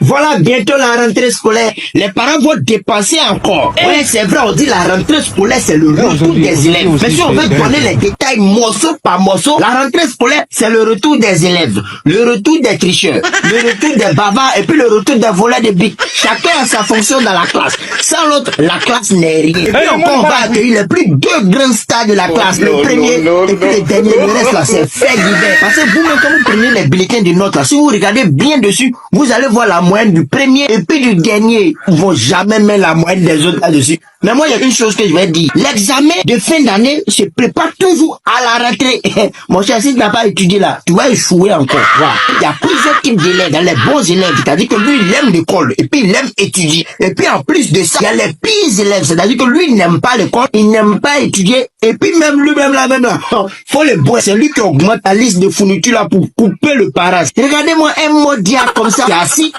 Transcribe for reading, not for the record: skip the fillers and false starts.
Voilà bientôt la rentrée scolaire. Les parents vont dépenser encore. Oui, c'est vrai, on dit la rentrée scolaire, c'est le retour des élèves. Mais si on veut donner les détails morceau par morceau, la rentrée scolaire, c'est le retour des élèves, le retour des tricheurs, le retour des bavards et puis le retour des voleurs de bics. Chacun a sa fonction dans la classe. Sans l'autre, la classe n'est rien. Et puis encore, on va accueillir les plus deux grands stars de la classe. Le premier et puis le dernier. Le reste là, c'est fait divers. Parce que vous-même, quand vous prenez les bulletins de notes là, si vous regardez bien dessus, vous allez voir la moyenne du premier et puis du dernier. Ils vont jamais mettre la moyenne des autres là-dessus. Mais moi, il y a une chose que je vais dire. L'examen de fin d'année se prépare toujours à la rentrée. Mon cher, si tu n'as pas étudié là, tu vas échouer encore. Voilà. Il y a plusieurs types d'élèves. Il y a les bons élèves, c'est-à-dire que lui, il aime l'école et puis il aime étudier. Et puis en plus de ça, il y a les pires élèves, c'est-à-dire que lui, il n'aime pas l'école, il n'aime pas étudier. Et puis même lui-même là, faut le boire. C'est lui qui augmente la liste de fournitures là pour couper le parasite. Regardez-moi un mot diable comme ça. C'est assis